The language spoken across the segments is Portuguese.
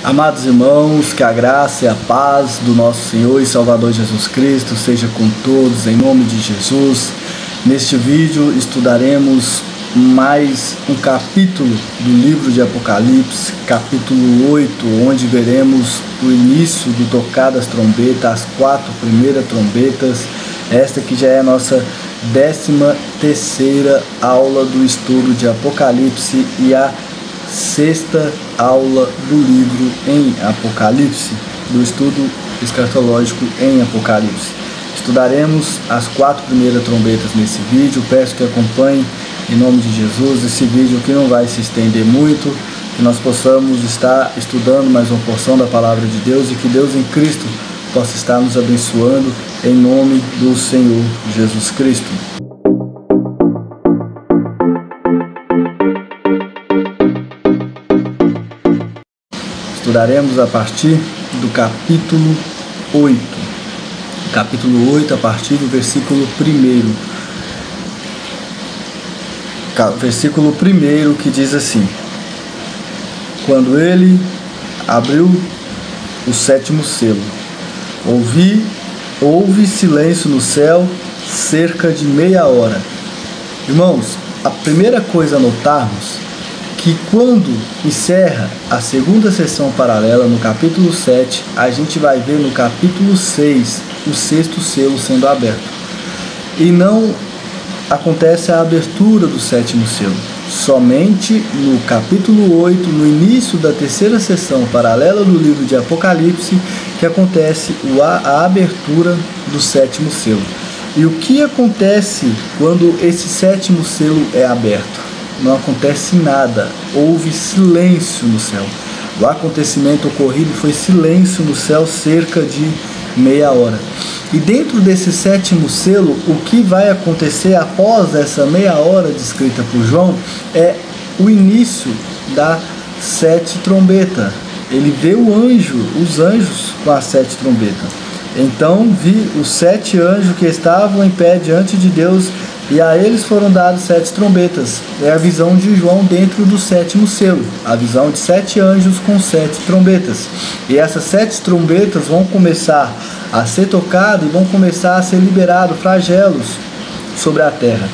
Amados irmãos, que a graça e a paz do nosso Senhor e Salvador Jesus Cristo seja com todos, em nome de Jesus. Neste vídeo estudaremos mais um capítulo do livro de Apocalipse, capítulo 8, onde veremos o início do tocar das trombetas, as 4 primeiras trombetas, esta que já é a nossa 13ª aula do estudo de Apocalipse e a 6ª aula do livro em Apocalipse, do estudo escatológico em Apocalipse. Estudaremos as 4 primeiras trombetas nesse vídeo. Peço que acompanhe em nome de Jesus esse vídeo, que não vai se estender muito, que nós possamos estar estudando mais uma porção da palavra de Deus e que Deus em Cristo possa estar nos abençoando em nome do Senhor Jesus Cristo. Estudaremos a partir do capítulo 8. Capítulo 8, a partir do versículo 1. Versículo 1 que diz assim: Quando ele abriu o 7º selo, houve silêncio no céu cerca de meia hora. Irmãos, a primeira coisa a notarmos que quando encerra a segunda sessão paralela no capítulo 7, a gente vai ver no capítulo 6 o 6º selo sendo aberto. E não acontece a abertura do 7º selo. Somente no capítulo 8, no início da 3ª sessão paralela do livro de Apocalipse, que acontece a abertura do 7º selo. E o que acontece quando esse 7º selo é aberto? Não acontece nada, houve silêncio no céu. O acontecimento ocorrido foi silêncio no céu cerca de meia hora. E dentro desse 7º selo, o que vai acontecer após essa meia hora descrita por João é o início da 7 trombeta. Ele vê os anjos com as 7 trombetas. Então vi os 7 anjos que estavam em pé diante de Deus, e a eles foram dadas 7 trombetas. É a visão de João dentro do 7º selo, a visão de 7 anjos com 7 trombetas. E essas 7 trombetas vão começar a ser tocadas e vão começar a ser liberados flagelos sobre a terra.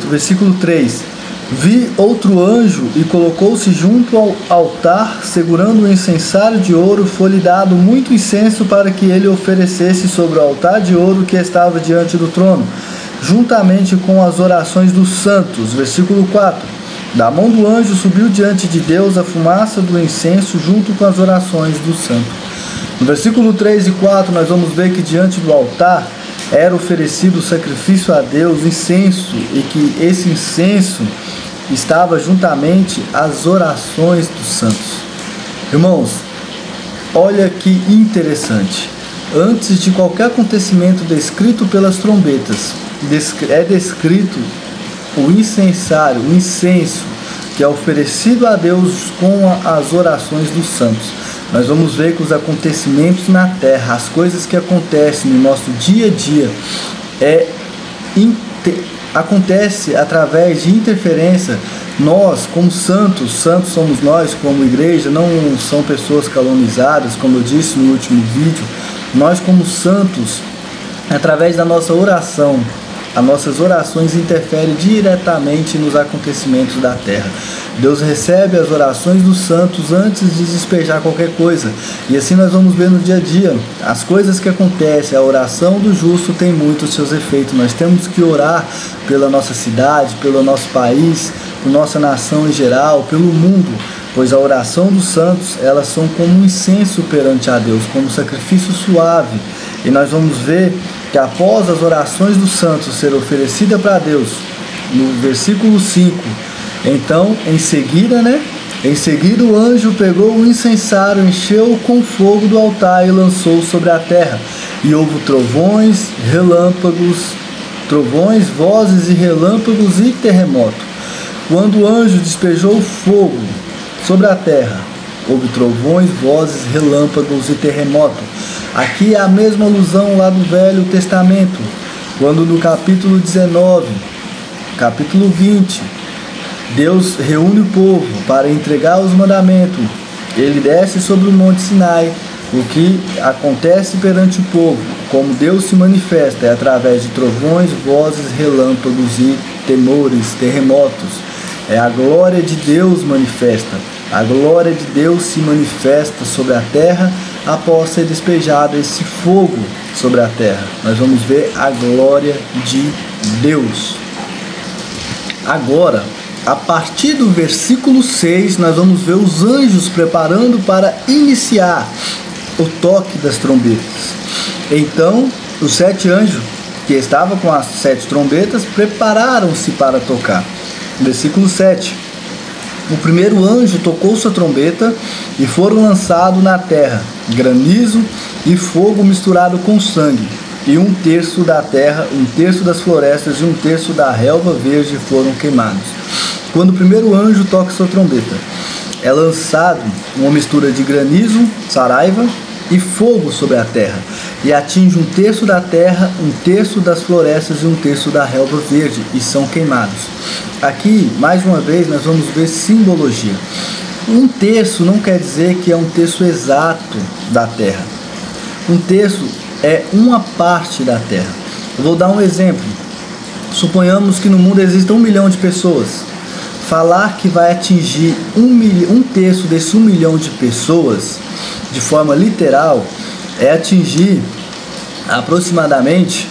Versículo 3: Vi outro anjo e colocou-se junto ao altar, segurando um incensário de ouro. Foi-lhe dado muito incenso para que ele oferecesse sobre o altar de ouro que estava diante do trono, juntamente com as orações dos santos. Versículo 4: Da mão do anjo subiu diante de Deus a fumaça do incenso junto com as orações dos santos. No versículo 3 e 4 nós vamos ver que diante do altar era oferecido sacrifício a Deus, incenso, e que esse incenso estava juntamente às orações dos santos. Irmãos, olha que interessante. Antes de qualquer acontecimento descrito pelas trombetas, é descrito o incensário, o incenso, que é oferecido a Deus com as orações dos santos. Nós vamos ver que os acontecimentos na terra, as coisas que acontecem no nosso dia a dia, acontece através de interferência. Nós, como santos somos nós como igreja, não são pessoas calunizadas, como eu disse no último vídeo. Nós, como santos, através da nossa oração, as nossas orações interferem diretamente nos acontecimentos da terra. Deus recebe as orações dos santos antes de despejar qualquer coisa. E assim nós vamos ver no dia a dia as coisas que acontecem. A oração do justo tem muitos seus efeitos. Nós temos que orar pela nossa cidade, pelo nosso país, por nossa nação em geral, pelo mundo, pois a oração dos santos, elas são como um incenso perante a Deus, como um sacrifício suave. E nós vamos ver que após as orações dos santos serem oferecidas para Deus, no versículo 5, então, em seguida o anjo pegou o incensário, encheu com fogo do altar e lançou sobre a terra. E houve trovões, vozes e relâmpagos e terremoto. Quando o anjo despejou fogo sobre a terra, houve trovões, vozes, relâmpagos e terremoto. Aqui é a mesma alusão lá do Velho Testamento, quando no capítulo 19, capítulo 20, Deus reúne o povo para entregar os mandamentos. Ele desce sobre o monte Sinai. O que acontece perante o povo, como Deus se manifesta, é através de trovões, vozes, relâmpagos e temores, terremotos. É a glória de Deus manifesta. A glória de Deus se manifesta sobre a terra após ser despejado esse fogo sobre a terra. Nós vamos ver a glória de Deus. Agora, a partir do versículo 6, nós vamos ver os anjos preparando para iniciar o toque das trombetas. Então, os 7 anjos que estavam com as 7 trombetas prepararam-se para tocar. Versículo 7. O primeiro anjo tocou sua trombeta e foram lançados na terra granizo e fogo misturado com sangue. E 1/3 da terra, 1/3 das florestas e 1/3 da relva verde foram queimados. Quando o primeiro anjo toca sua trombeta, é lançado uma mistura de granizo, saraiva e fogo sobre a terra, e atinge 1/3 da terra, 1/3 das florestas e 1/3 da relva verde, e são queimados. Aqui, mais uma vez, nós vamos ver simbologia. 1/3 não quer dizer que é 1/3 exato da terra. 1/3 é uma parte da terra. Eu vou dar um exemplo. Suponhamos que no mundo exista 1 milhão de pessoas. Falar que vai atingir 1/3 desse 1 milhão de pessoas de forma literal é atingir aproximadamente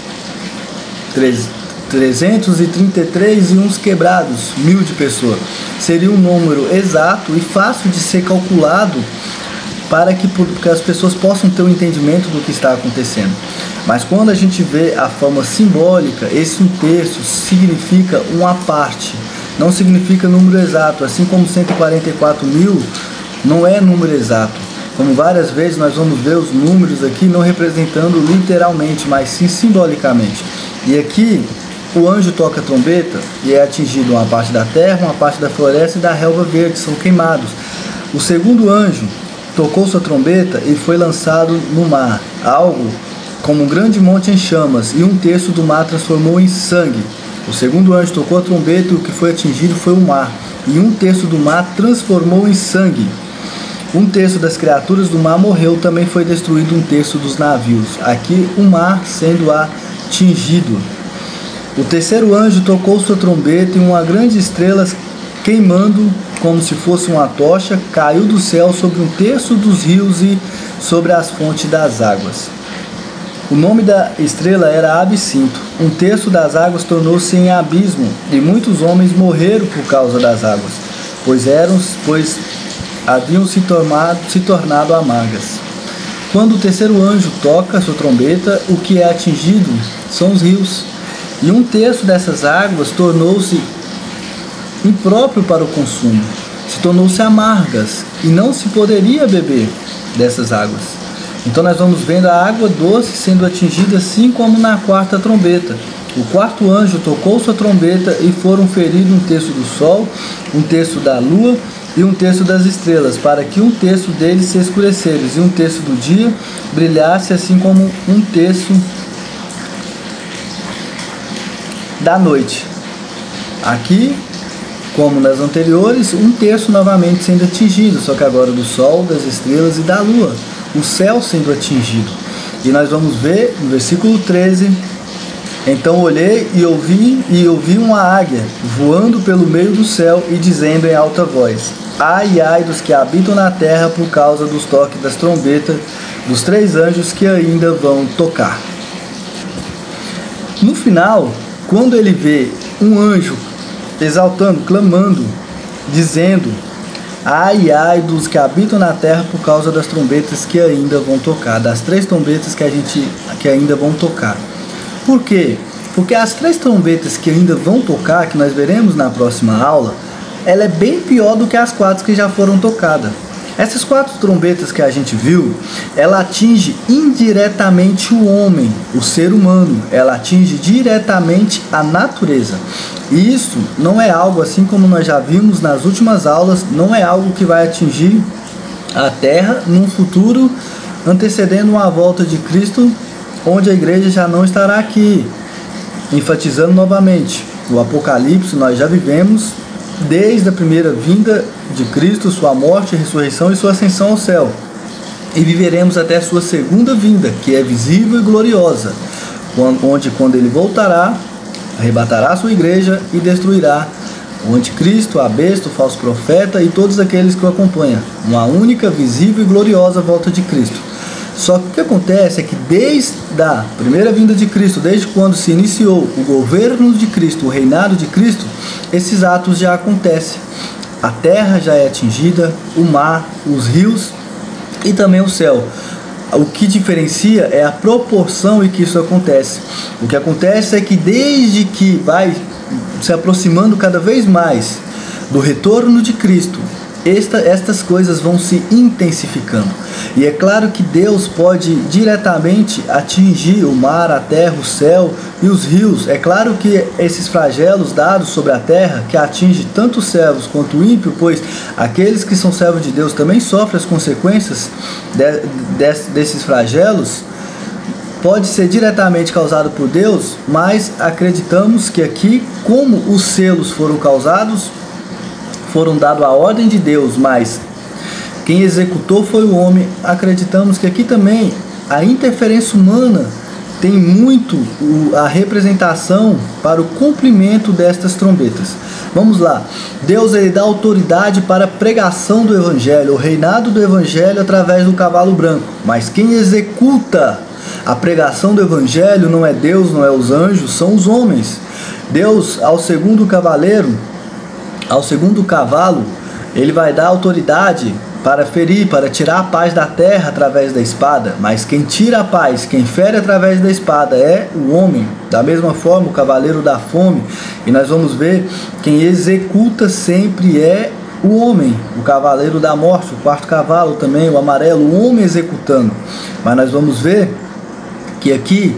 333 e uns quebrados mil de pessoas. Seria um número exato e fácil de ser calculado para que as pessoas possam ter um entendimento do que está acontecendo. Mas quando a gente vê a forma simbólica, esse 1/3 significa uma parte, não significa número exato, assim como 144 mil não é número exato. Como várias vezes nós vamos ver os números aqui não representando literalmente, mas sim simbolicamente. E aqui o anjo toca a trombeta e é atingido uma parte da terra, uma parte da floresta e da relva verde, são queimados. O segundo anjo tocou sua trombeta e foi lançado no mar, algo como um grande monte em chamas, e 1/3 do mar transformou em sangue. O segundo anjo tocou a trombeta e o que foi atingido foi o mar, e 1/3 do mar transformou em sangue. 1/3 das criaturas do mar morreu, também foi destruído 1/3 dos navios. Aqui o mar sendo atingido. O terceiro anjo tocou sua trombeta e uma grande estrela queimando como se fosse uma tocha caiu do céu sobre 1/3 dos rios e sobre as fontes das águas. O nome da estrela era Absinto. 1/3 das águas tornou-se em abismo e muitos homens morreram por causa das águas, pois haviam se tornado amargas. Quando o terceiro anjo toca sua trombeta, o que é atingido são os rios. E 1/3 dessas águas tornou-se impróprio para o consumo, se tornou-se amargas e não se poderia beber dessas águas. Então nós vamos vendo a água doce sendo atingida, assim como na quarta trombeta. O quarto anjo tocou sua trombeta e foram feridos 1/3 do sol, 1/3 da lua e 1/3 das estrelas, para que 1/3 deles se escurecesse e 1/3 do dia brilhasse, assim como 1/3 da noite. Aqui, como nas anteriores, 1/3 novamente sendo atingido, só que agora do sol, das estrelas e da lua, o céu sendo atingido. E nós vamos ver no versículo 13: então olhei e ouvi uma águia voando pelo meio do céu e dizendo em alta voz: ai, ai dos que habitam na terra por causa dos toques das trombetas dos 3 anjos que ainda vão tocar. No final, quando ele vê um anjo exaltando, clamando, dizendo: ai, ai dos que habitam na terra por causa das trombetas que ainda vão tocar, das 3 trombetas que ainda vão tocar. Por quê? Porque as 3 trombetas que ainda vão tocar, que nós veremos na próxima aula, ela é bem pior do que as 4 que já foram tocadas. Essas 4 trombetas que a gente viu, ela atinge indiretamente o homem, o ser humano. Ela atinge diretamente a natureza. E isso não é algo, assim como nós já vimos nas últimas aulas, não é algo que vai atingir a terra num futuro antecedendo uma volta de Cristo, onde a igreja já não estará aqui. Enfatizando novamente, o Apocalipse nós já vivemos desde a primeira vinda de Cristo, sua morte, ressurreição e sua ascensão ao céu. E viveremos até a sua segunda vinda, que é visível e gloriosa, onde quando ele voltará, arrebatará a sua igreja e destruirá o anticristo, a besta, o falso profeta e todos aqueles que o acompanham. Uma única, visível e gloriosa volta de Cristo. Só que o que acontece é que desde a primeira vinda de Cristo, desde quando se iniciou o governo de Cristo, o reinado de Cristo, esses atos já acontecem. A terra já é atingida, o mar, os rios e também o céu. O que diferencia é a proporção em que isso acontece. O que acontece é que desde que vai se aproximando cada vez mais do retorno de Cristo, estas coisas vão se intensificando. E é claro que Deus pode diretamente atingir o mar, a terra, o céu e os rios. É claro que esses flagelos dados sobre a terra, que atinge tanto os servos quanto o ímpio, pois aqueles que são servos de Deus também sofrem as consequências desses flagelos, pode ser diretamente causado por Deus, mas acreditamos que aqui, como os selos foram causados, foram dados a ordem de Deus, mas quem executou foi o homem. Acreditamos que aqui também a interferência humana tem muito a representação para o cumprimento destas trombetas. Vamos lá. Deus, ele dá autoridade para a pregação do evangelho, o reinado do evangelho através do cavalo branco. Mas quem executa a pregação do evangelho não é Deus, não é os anjos, são os homens. Deus, ao segundo cavalo, ele vai dar autoridade para ferir, para tirar a paz da terra através da espada. Mas quem tira a paz, quem fere através da espada é o homem. Da mesma forma, o cavaleiro da fome. E nós vamos ver, quem executa sempre é o homem. O cavaleiro da morte, o quarto cavalo também, o amarelo, o homem executando. Mas nós vamos ver que aqui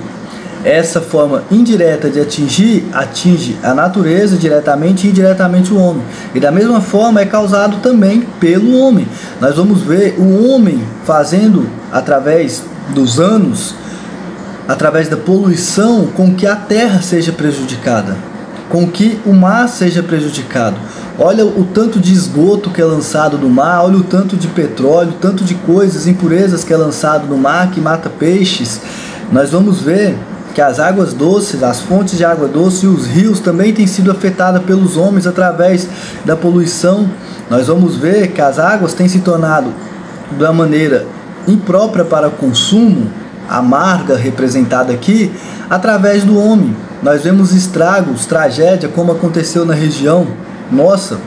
essa forma indireta de atinge a natureza diretamente e indiretamente o homem. E da mesma forma é causado também pelo homem. Nós vamos ver o homem fazendo, através dos anos, através da poluição, com que a terra seja prejudicada, com que o mar seja prejudicado. Olha o tanto de esgoto que é lançado no mar, olha o tanto de petróleo, o tanto de coisas, impurezas que é lançado no mar, que mata peixes. Nós vamos ver que as águas doces, as fontes de água doce e os rios também têm sido afetadas pelos homens através da poluição. Nós vamos ver que as águas têm se tornado de uma maneira imprópria para consumo, amarga representada aqui, através do homem. Nós vemos estragos, tragédia, como aconteceu na região nossa,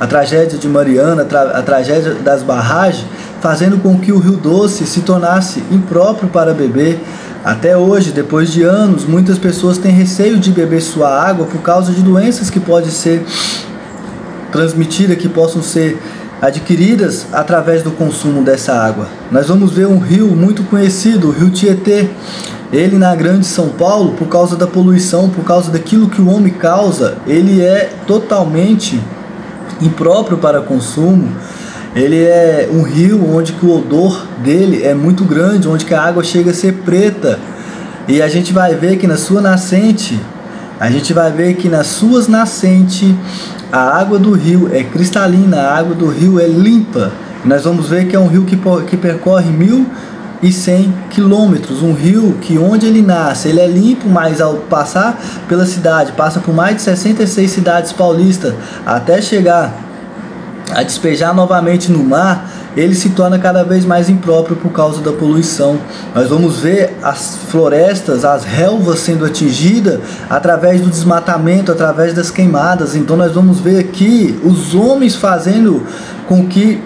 a tragédia de Mariana, a tragédia das barragens, fazendo com que o Rio Doce se tornasse impróprio para beber. Até hoje, depois de anos, muitas pessoas têm receio de beber sua água por causa de doenças que podem ser transmitidas, que possam ser adquiridas através do consumo dessa água. Nós vamos ver um rio muito conhecido, o Rio Tietê. Ele na Grande São Paulo, por causa da poluição, por causa daquilo que o homem causa, ele é totalmente impróprio para consumo. Ele é um rio onde que o odor dele é muito grande, onde que a água chega a ser preta. E a gente vai ver que na sua nascente, nas suas nascentes, a água do rio é cristalina, a água do rio é limpa. E nós vamos ver que é um rio que percorre 1.100 quilômetros, um rio que onde ele nasce, ele é limpo, mas ao passar pela cidade, passa por mais de 66 cidades paulistas, até chegar a despejar novamente no mar, ele se torna cada vez mais impróprio por causa da poluição. Nós vamos ver as florestas, as relvas sendo atingidas através do desmatamento, através das queimadas. Então nós vamos ver aqui os homens fazendo com que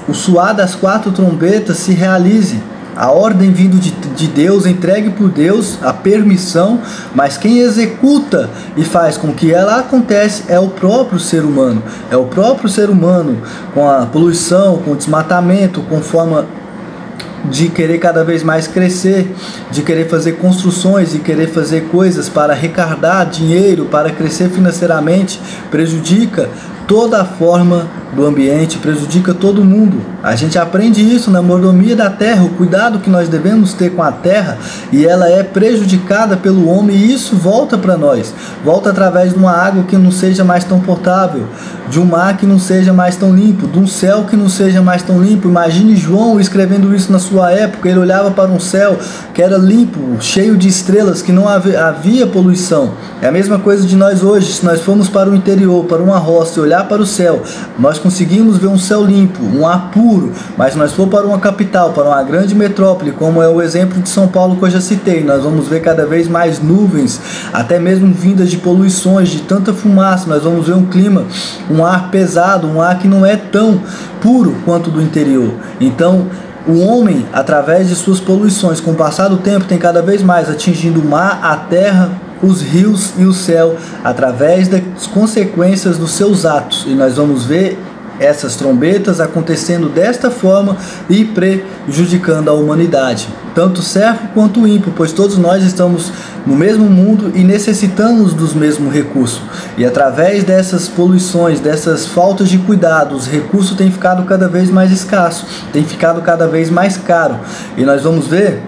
o soar das 4 trombetas se realize. A ordem vindo de Deus, entregue por Deus, a permissão, mas quem executa e faz com que ela acontece é o próprio ser humano. É o próprio ser humano, com a poluição, com o desmatamento, com forma de querer cada vez mais crescer, de querer fazer construções, de querer fazer coisas para arrecadar dinheiro, para crescer financeiramente, prejudica toda a forma do ambiente prejudica todo mundo. A gente aprende isso na mordomia da terra, o cuidado que nós devemos ter com a terra, e ela é prejudicada pelo homem, e isso volta para nós. Volta através de uma água que não seja mais tão potável, de um mar que não seja mais tão limpo, de um céu que não seja mais tão limpo. Imagine João escrevendo isso na sua época. Ele olhava para um céu que era limpo, cheio de estrelas, que não havia poluição. É a mesma coisa de nós hoje. Se nós formos para o interior, para uma roça e olhar para o céu, nós conseguimos ver um céu limpo, um ar puro. Mas se nós for para uma capital, para uma grande metrópole, como é o exemplo de São Paulo que eu já citei, nós vamos ver cada vez mais nuvens, até mesmo vindas de poluições, de tanta fumaça. Nós vamos ver um clima, um ar pesado, um ar que não é tão puro quanto do interior. Então, o homem, através de suas poluições, com o passar do tempo, tem cada vez mais atingindo o mar, a terra, os rios e o céu, através das consequências dos seus atos. E nós vamos ver essas trombetas acontecendo desta forma e prejudicando a humanidade, tanto o servo quanto o ímpio, pois todos nós estamos no mesmo mundo e necessitamos dos mesmos recursos. E através dessas poluições, dessas faltas de cuidado, os recursos têm ficado cada vez mais escassos, têm ficado cada vez mais caro. E nós vamos ver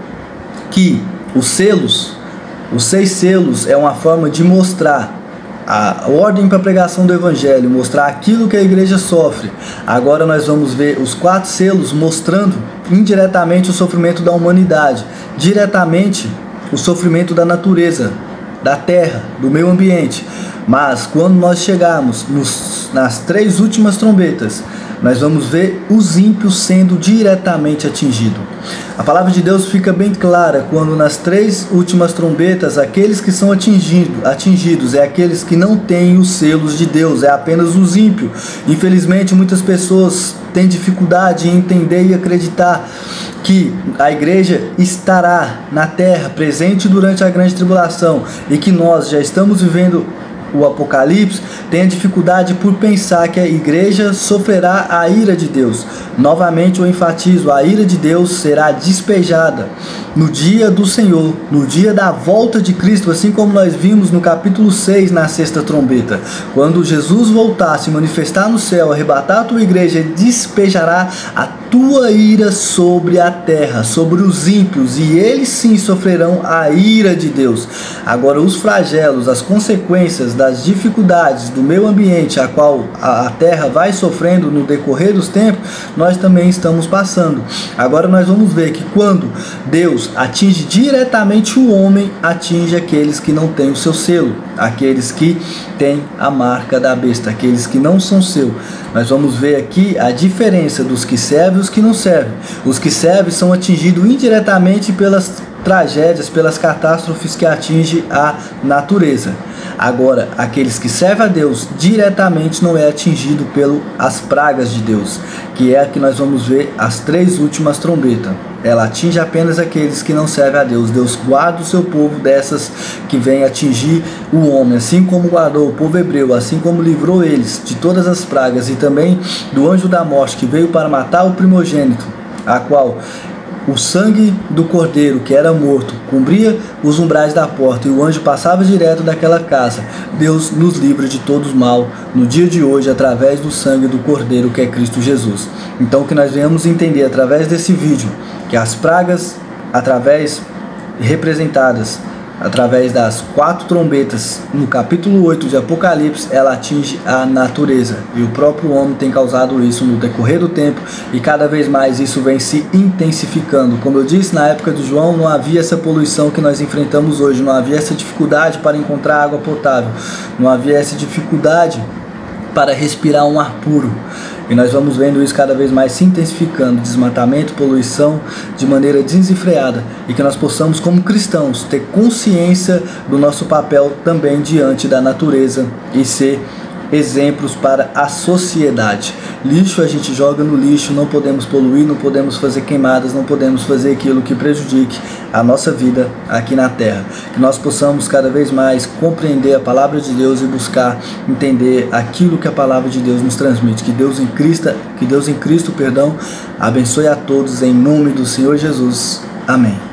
que os 6 selos é uma forma de mostrar a ordem para a pregação do Evangelho, mostrar aquilo que a igreja sofre. Agora nós vamos ver os 4 selos mostrando indiretamente o sofrimento da humanidade, diretamente o sofrimento da natureza, da terra, do meio ambiente. Mas quando nós chegarmos nas 3 últimas trombetas, nós vamos ver os ímpios sendo diretamente atingidos. A palavra de Deus fica bem clara quando nas 3 últimas trombetas, aqueles que são atingidos é aqueles que não têm os selos de Deus, é apenas os ímpios. Infelizmente, muitas pessoas têm dificuldade em entender e acreditar que a igreja estará na terra, presente durante a grande tribulação, e que nós já estamos vivendo o Apocalipse, tem a dificuldade por pensar que a igreja sofrerá a ira de Deus. Novamente eu enfatizo, a ira de Deus será despejada no dia do Senhor, no dia da volta de Cristo, assim como nós vimos no capítulo 6, na 6ª trombeta. Quando Jesus voltar, se manifestar no céu, arrebatar a tua igreja, despejará a tua ira sobre a terra, sobre os ímpios, e eles sim sofrerão a ira de Deus. Agora, os flagelos, as consequências das dificuldades do meio ambiente, a qual a terra vai sofrendo no decorrer dos tempos, nós também estamos passando. Agora nós vamos ver que quando Deus atinge diretamente o homem, atinge aqueles que não têm o seu selo, aqueles que têm a marca da besta, aqueles que não são seu. Nós vamos ver aqui a diferença dos que servem e os que não servem. Os que servem são atingidos indiretamente pelas tragédias, pelas catástrofes que atingem a natureza. Agora, aqueles que servem a Deus diretamente não é atingido pelas pragas de Deus, que é a que nós vamos ver as 3 últimas trombetas. Ela atinge apenas aqueles que não servem a Deus. Deus guarda o seu povo dessas que vêm atingir o homem, assim como guardou o povo hebreu, assim como livrou eles de todas as pragas, e também do anjo da morte que veio para matar o primogênito, a qual o sangue do cordeiro que era morto cobria os umbrais da porta e o anjo passava direto daquela casa. Deus nos livra de todos mal no dia de hoje através do sangue do cordeiro que é Cristo Jesus. Então que nós venhamos entender através desse vídeo que as pragas, representadas através das 4 trombetas no capítulo 8 de Apocalipse, ela atinge a natureza, e o próprio homem tem causado isso no decorrer do tempo, e cada vez mais isso vem se intensificando. Como eu disse, na época de João não havia essa poluição que nós enfrentamos hoje, não havia essa dificuldade para encontrar água potável, não havia essa dificuldade para respirar um ar puro. E nós vamos vendo isso cada vez mais se intensificando, desmatamento, poluição, de maneira desenfreada, e que nós possamos, como cristãos, ter consciência do nosso papel também diante da natureza e ser exemplos para a sociedade. Lixo a gente joga no lixo, não podemos poluir, não podemos fazer queimadas, não podemos fazer aquilo que prejudique a nossa vida aqui na terra. Que nós possamos cada vez mais compreender a palavra de Deus e buscar entender aquilo que a palavra de Deus nos transmite. Que Deus em Cristo, abençoe a todos em nome do Senhor Jesus. Amém.